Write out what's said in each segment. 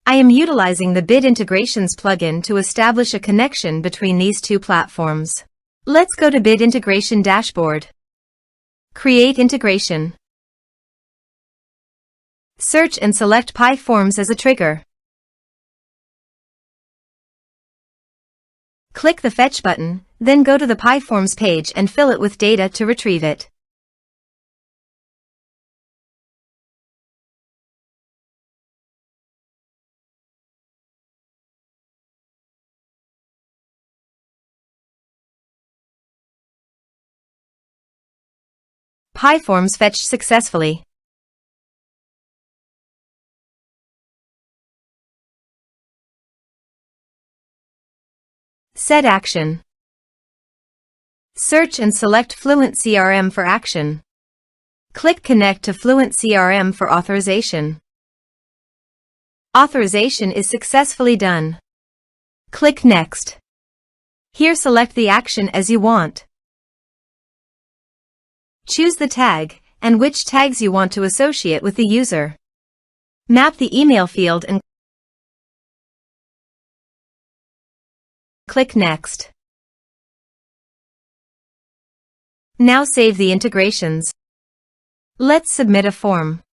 I am utilizing the Bid Integrations plugin to establish a connection between these two platforms. Let's go to Bid Integration Dashboard. Create integration. Search and select PyForms as a trigger. Click the Fetch button, then go to the PyForms page and fill it with data to retrieve it. PyForms fetched successfully. Set action. Search and select FluentCRM for action. Click Connect to FluentCRM for authorization. Authorization is successfully done. Click Next. Here select the action as you want. Choose the tag and which tags you want to associate with the user. Map the email field and click Next. Now save the integrations. Let's submit a form.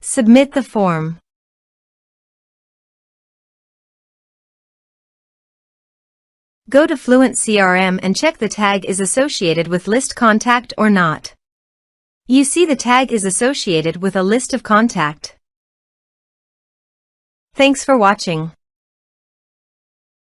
Submit the form. Go to FluentCRM and check the tag is associated with list contact or not. You see the tag is associated with a list of contact. Thanks for watching.